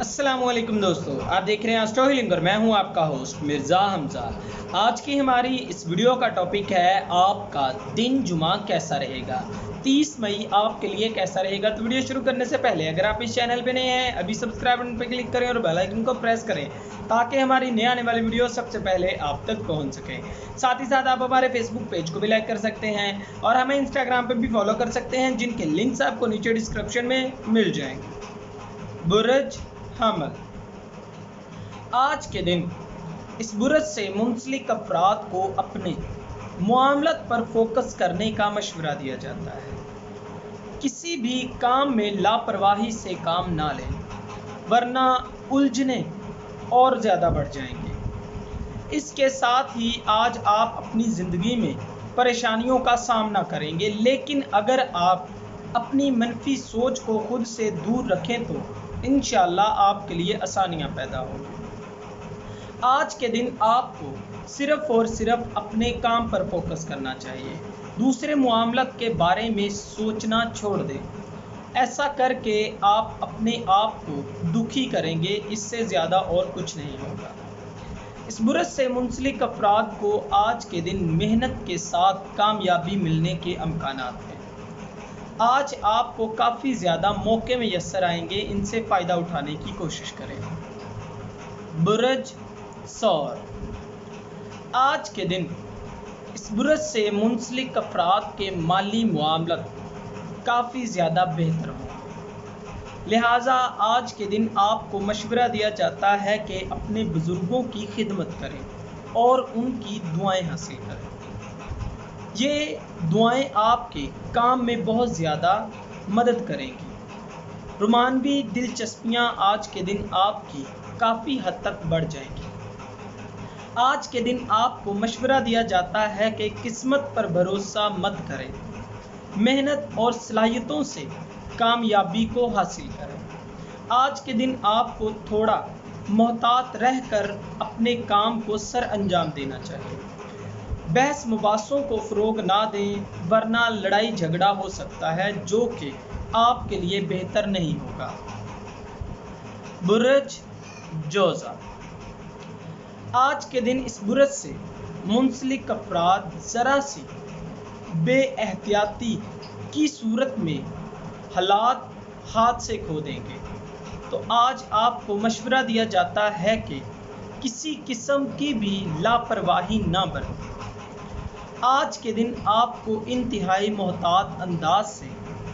अस्सलाम वालेकुम दोस्तों, आप देख रहे हैं एस्ट्रो हीलिंग और मैं हूं आपका होस्ट मिर्ज़ा हमजा। आज की हमारी इस वीडियो का टॉपिक है आपका दिन जुमा कैसा रहेगा। 30 मई आपके लिए कैसा रहेगा। तो वीडियो शुरू करने से पहले अगर आप इस चैनल पे नए हैं अभी सब्सक्राइब बटन पर क्लिक करें और बेल आइकन को प्रेस करें ताकि हमारी नए आने वाली वीडियो सबसे पहले आप तक पहुँच सकें। साथ ही साथ आप हमारे फेसबुक पेज को भी लाइक कर सकते हैं और हमें इंस्टाग्राम पर भी फॉलो कर सकते हैं, जिनके लिंक्स आपको नीचे डिस्क्रिप्शन में मिल जाएंगे। बुर्ज हमल, आज के दिन इस बुरज से मुंसलिक अफराद को अपने मामलत पर फोकस करने का मशवरा दिया जाता है। किसी भी काम में लापरवाही से काम ना लें वरना उलझने और ज़्यादा बढ़ जाएंगे। इसके साथ ही आज आप अपनी ज़िंदगी में परेशानियों का सामना करेंगे, लेकिन अगर आप अपनी मनफी सोच को खुद से दूर रखें तो इंशाअल्लाह आपके लिए आसानियां पैदा होंगी। आज के दिन आपको सिर्फ और सिर्फ अपने काम पर फोकस करना चाहिए। दूसरे मामलत के बारे में सोचना छोड़ दें। ऐसा करके आप अपने आप को दुखी करेंगे, इससे ज़्यादा और कुछ नहीं होगा। इस बुरज से मुंसलिक अफराद को आज के दिन मेहनत के साथ कामयाबी मिलने के अमकानात हैं। आज आपको काफ़ी ज़्यादा मौके मैसर आएंगे, इनसे फ़ायदा उठाने की कोशिश करें। बुरज सौर, आज के दिन इस बुरज से मुंसलिक अफराद के माली मामलत काफ़ी ज़्यादा बेहतर हों। लिहाजा आज के दिन आपको मशवरा दिया जाता है कि अपने बुज़ुर्गों की खिदमत करें और उनकी दुआएं हासिल करें। ये दुआएं आपके काम में बहुत ज़्यादा मदद करेंगी। रोमानवी दिलचस्पियां आज के दिन आपकी काफ़ी हद तक बढ़ जाएंगी। आज के दिन आपको मशवरा दिया जाता है कि किस्मत पर भरोसा मत करें, मेहनत और सलाहियतों से कामयाबी को हासिल करें। आज के दिन आपको थोड़ा मोहतात रहकर अपने काम को सर अंजाम देना चाहिए। बहस मुबासों को फ़रोग ना दें वरना लड़ाई झगड़ा हो सकता है, जो कि आपके लिए बेहतर नहीं होगा। बुरज जोज़ा, आज के दिन इस बुरज से मुंसलिक अफराद ज़रा सी बेएहतियाती की सूरत में हालात हाथ से खो देंगे। तो आज आपको मशवरा दिया जाता है कि किसी किस्म की भी लापरवाही ना बरतें। आज के दिन आपको इंतहाई मोहतात अंदाज से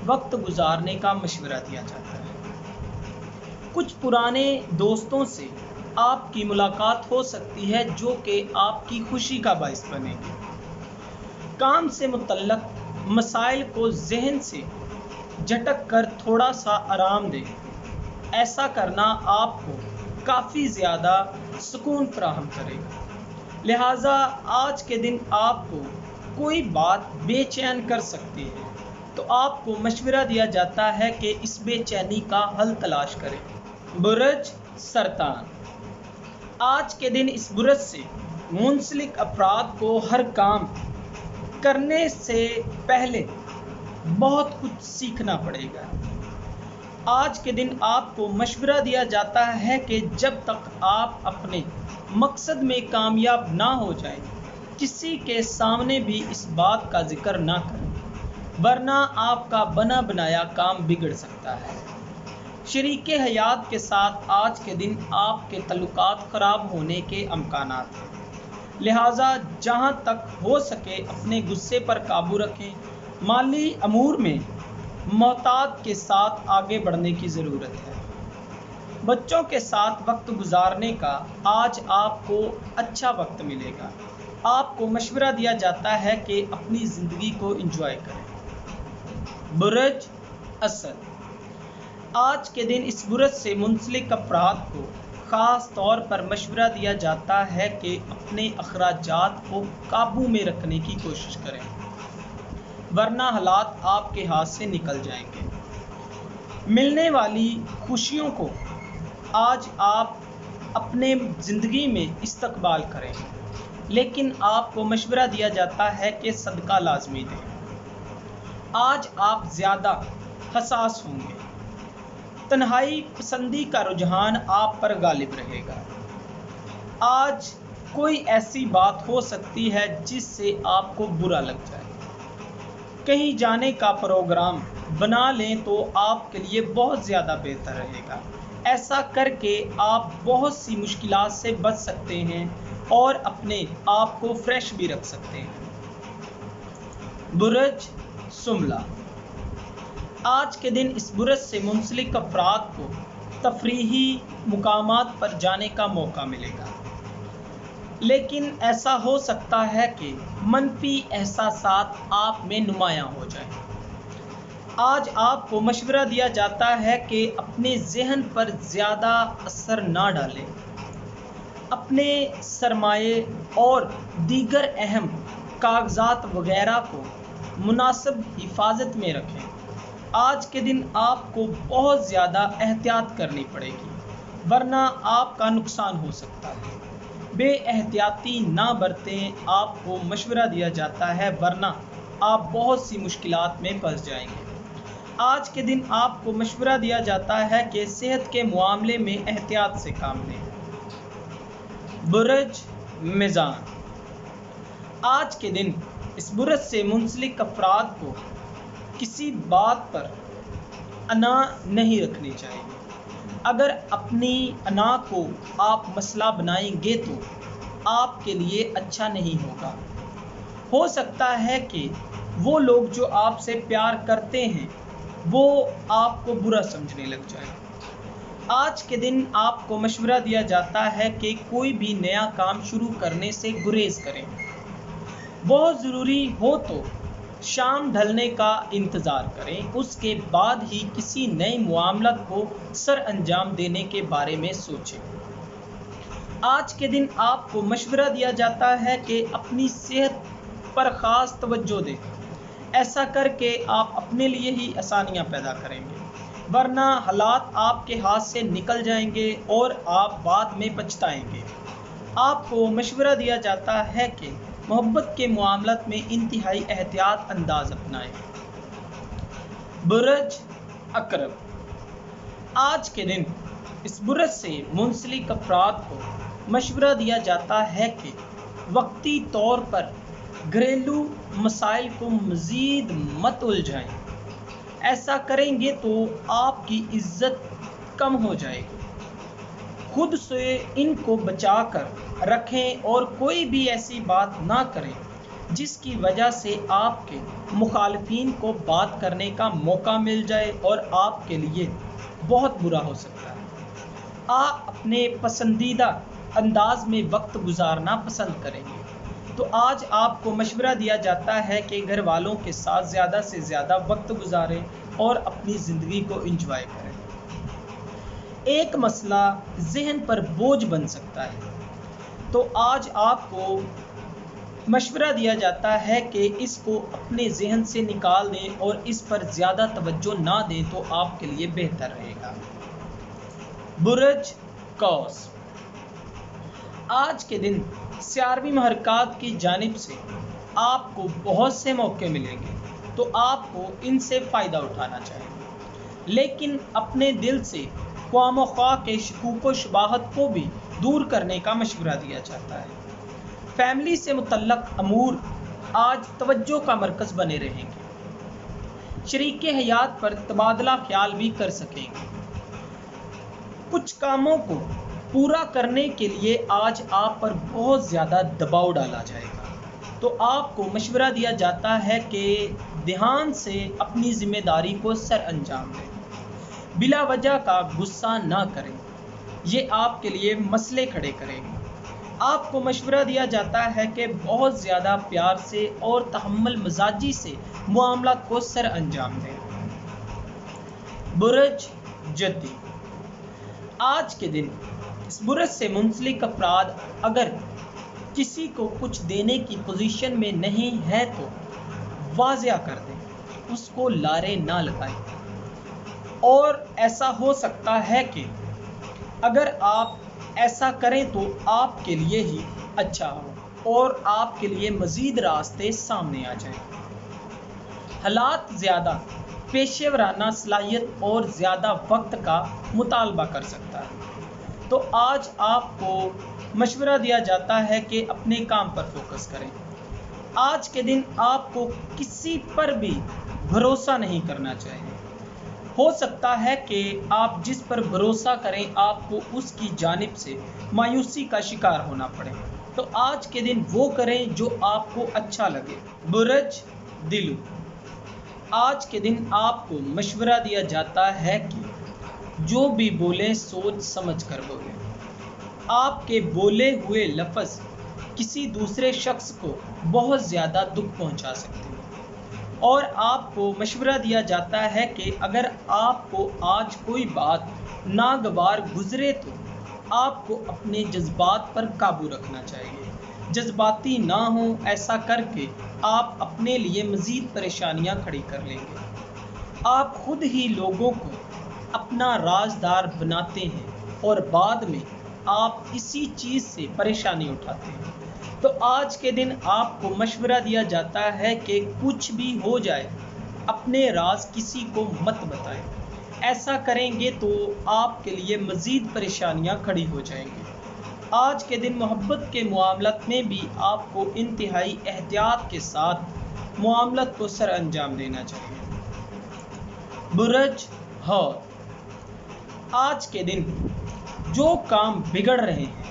वक्त गुजारने का मशवरा दिया जाता है। कुछ पुराने दोस्तों से आपकी मुलाकात हो सकती है, जो कि आपकी खुशी का बाइस बनेगी। काम से मुतल्लक मसाइल को जहन से झटक कर थोड़ा सा आराम दें। ऐसा करना आपको काफ़ी ज़्यादा सुकून फराहम करेगा। लिहाजा आज के दिन आपको कोई बात बेचैन कर सकती है, तो आपको मशवरा दिया जाता है कि इस बेचैनी का हल तलाश करें। बुरज सरतान, आज के दिन इस बुरज से मुंसलिक अफराद को हर काम करने से पहले बहुत कुछ सीखना पड़ेगा। आज के दिन आपको मशवरा दिया जाता है कि जब तक आप अपने मकसद में कामयाब ना हो जाएं, किसी के सामने भी इस बात का जिक्र ना करें वरना आपका बना बनाया काम बिगड़ सकता है। शरीके हयात के साथ आज के दिन आपके तल्लुकात ख़राब होने के अमकानात हैं। लिहाजा जहां तक हो सके अपने गुस्से पर काबू रखें। माली अमूर में मोहतात के साथ आगे बढ़ने की ज़रूरत है। बच्चों के साथ वक्त गुजारने का आज आपको अच्छा वक्त मिलेगा। आपको मशवरा दिया जाता है कि अपनी ज़िंदगी को एंजॉय करें। बुरज असद, आज के दिन इस बुरज से मुंसलिक अफराद को ख़ास तौर पर मशवरा दिया जाता है कि अपने अखराजात को काबू में रखने की कोशिश करें वरना हालात आपके हाथ से निकल जाएंगे। मिलने वाली खुशियों को आज आप अपने ज़िंदगी में इस्तकबाल करें, लेकिन आपको मशवरा दिया जाता है कि सदका लाजमी दें। आज आप ज़्यादा हसास होंगे। تنہائی پسندی کا رجحان آپ پر غالب رہے گا۔ آج کوئی ایسی بات ہو سکتی ہے جس سے آپ کو برا لگ جائے۔ کہیں جانے کا پروگرام بنا لیں تو آپ کے لیے بہت زیادہ بہتر رہے گا۔ ایسا کر کے آپ بہت سی مشکلات سے بچ سکتے ہیں اور اپنے آپ کو فریش بھی رکھ سکتے ہیں۔ برج شملہ، آج کے دن اس برج سے منسلک افراد کو تفریحی مقامات پر جانے کا موقع ملے گا، لیکن ایسا ہو سکتا ہے کہ منفی احساسات آپ میں نمایاں ہو جائیں۔ آج آپ کو مشورہ دیا جاتا ہے کہ اپنے ذہن پر زیادہ اثر نہ ڈالیں۔ اپنے سرمایے اور دیگر اہم کاغذات وغیرہ کو مناسب حفاظت میں رکھیں۔ آج کے دن آپ کو بہت زیادہ احتیاط کرنی پڑے گی، ورنہ آپ کا نقصان ہو سکتا ہے۔ بے احتیاطی نہ برتیں، آپ کو مشورہ دیا جاتا ہے، ورنہ آپ بہت سی مشکلات میں پھنس جائیں گے۔ آج کے دن آپ کو مشورہ دیا جاتا ہے کہ صحت کے معاملے میں احتیاط سے کام لیں۔ برج میزان، آج کے دن اس برج سے منسلک افراد کو کسی بات پر انا نہیں رکھنی چاہیے۔ اگر اپنی انا کو آپ مسئلہ بنائیں گے تو آپ کے لیے اچھا نہیں ہوگا۔ ہو سکتا ہے کہ وہ لوگ جو آپ سے پیار کرتے ہیں وہ آپ کو برا سمجھنے لگ جائیں۔ آج کے دن آپ کو مشورہ دیا جاتا ہے کہ کوئی بھی نیا کام شروع کرنے سے گریز کریں۔ بہت ضروری ہو تو شام ڈھلنے کا انتظار کریں، اس کے بعد ہی کسی نئے معاملات کو سر انجام دینے کے بارے میں سوچیں۔ آج کے دن آپ کو مشورہ دیا جاتا ہے کہ اپنی صحت پر خاص توجہ دیں۔ ایسا کر کے آپ اپنے لیے ہی آسانیاں پیدا کریں گے، ورنہ حالات آپ کے ہاتھ سے نکل جائیں گے اور آپ بعد میں پچھتائیں گے۔ آپ کو مشورہ دیا جاتا ہے کہ محبت کے معاملات میں انتہائی احتیاط انداز اپنائیں۔ برج عقرب، آج کے دن اس برج سے منسلک افراد کو مشورہ دیا جاتا ہے کہ وقتی طور پر گھریلو مسائل کو مزید مت الجھائیں۔ ایسا کریں گے تو آپ کی عزت کم ہو جائے گی۔ خود سے ان کو بچا کر رکھیں اور کوئی بھی ایسی بات نہ کریں جس کی وجہ سے آپ کے مخالفین کو بات کرنے کا موقع مل جائے اور آپ کے لیے بہت برا ہو سکتا ہے۔ آپ اپنے پسندیدہ انداز میں وقت گزارنا پسند کریں گے، تو آج آپ کو مشورہ دیا جاتا ہے کہ گھر والوں کے ساتھ زیادہ سے زیادہ وقت گزاریں اور اپنی زندگی کو انجوائے کریں۔ ایک مسئلہ ذہن پر بوجھ بن سکتا ہے، تو آج آپ کو مشورہ دیا جاتا ہے کہ اس کو اپنے ذہن سے نکال دیں اور اس پر زیادہ توجہ نہ دیں تو آپ کے لیے بہتر رہے گا۔ برج قوس، آج کے دن سیاروی محرکات کی جانب سے آپ کو بہت سے موقع ملیں گے، تو آپ کو ان سے فائدہ اٹھانا چاہیے، لیکن اپنے دل سے خواہ مخواہ کے شکوک و شبہات کو بھی دور کرنے کا مشورہ دیا جاتا ہے۔ فیملی سے متعلق امور آج توجہ کا مرکز بنے رہیں گے۔ شریک حیات پر تبادلہ خیال بھی کر سکیں گے۔ کچھ کاموں کو پورا کرنے کے لیے آج آپ پر بہت زیادہ دباؤ ڈالا جائے گا، تو آپ کو مشورہ دیا جاتا ہے کہ دھیان سے اپنی ذمہ داری کو سر انجام دیں۔ بلا وجہ کا غصہ نہ کریں، یہ آپ کے لیے مسئلے کھڑے کرے گا۔ آپ کو مشورہ دیا جاتا ہے کہ بہت زیادہ پیار سے اور تحمل مزاجی سے معاملات کو سر انجام دیں۔ برج جدی، آج کے دن اس برج سے منسلک افراد اگر کسی کو کچھ دینے کی پوزیشن میں نہیں ہے تو واضح کر دیں، اس کو لارے نہ لگائیں۔ اور ایسا ہو سکتا ہے کہ اگر آپ ایسا کریں تو آپ کے لیے ہی اچھا ہو اور آپ کے لیے مزید راستے سامنے آ جائیں۔ حالات زیادہ पेशेवराना सलाहियत और ज़्यादा वक्त का मुतालबा कर सकता है। तो आज आपको मशवरा दिया जाता है कि अपने काम पर फोकस करें। आज के दिन आपको किसी पर भी भरोसा नहीं करना चाहिए। हो सकता है कि आप जिस पर भरोसा करें आपको उसकी जानिब से मायूसी का शिकार होना पड़े। तो आज के दिन वो करें जो आपको अच्छा लगे। बुरज दिलू, आज के दिन आपको मशवरा दिया जाता है कि जो भी बोलें सोच समझ कर बोलें। आपके बोले हुए लफ्ज़ किसी दूसरे शख्स को बहुत ज़्यादा दुख पहुंचा सकते हैं। और आपको मशवरा दिया जाता है कि अगर आपको आज कोई बात नागवार गुजरे तो आपको अपने जज्बात पर काबू रखना चाहिए। जज्बाती ना हो, ऐसा करके आप अपने लिए मज़ीद परेशानियां खड़ी कर लेंगे। आप खुद ही लोगों को अपना राजदार बनाते हैं और बाद में आप इसी चीज़ से परेशानी उठाते हैं। तो आज के दिन आपको मशवरा दिया जाता है कि कुछ भी हो जाए अपने राज किसी को मत बताएं। ऐसा करेंगे तो आपके लिए मज़ीद परेशानियां खड़ी हो जाएंगी। आज के दिन मोहब्बत के मामलत में भी आपको इंतहाई एहतियात के साथ मामलत को सर अंजाम देना चाहिए। बुरज हौर, आज के दिन जो काम बिगड़ रहे हैं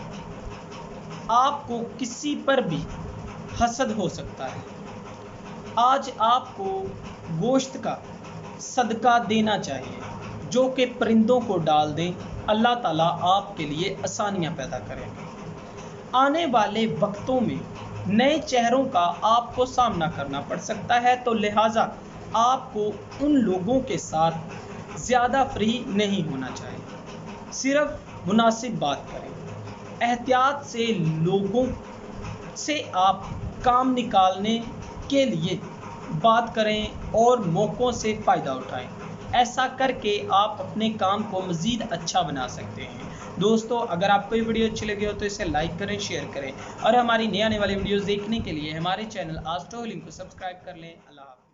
आपको किसी पर भी हसद हो सकता है। आज आपको गोश्त का सदका देना चाहिए जो कि परिंदों को डाल दें। अल्लाह ताला आपके लिए आसानियां पैदा करेंगे। आने वाले वक्तों में नए चेहरों का आपको सामना करना पड़ सकता है, तो लिहाजा आपको उन लोगों के साथ ज़्यादा फ्री नहीं होना चाहिए। सिर्फ मुनासिब बात करें। एहतियात से लोगों से आप काम निकालने के लिए बात करें और मौक़ों से फ़ायदा उठाएं। ऐसा करके आप अपने काम को मज़ीद अच्छा बना सकते हैं। दोस्तों, अगर आपको ये वीडियो अच्छी लगी हो तो इसे लाइक करें, शेयर करें और हमारी नई आने वाली वीडियोज़ देखने के लिए हमारे चैनल एस्ट्रो हीलिंग को सब्सक्राइब कर लें। अल्लाह हाफ़िज़।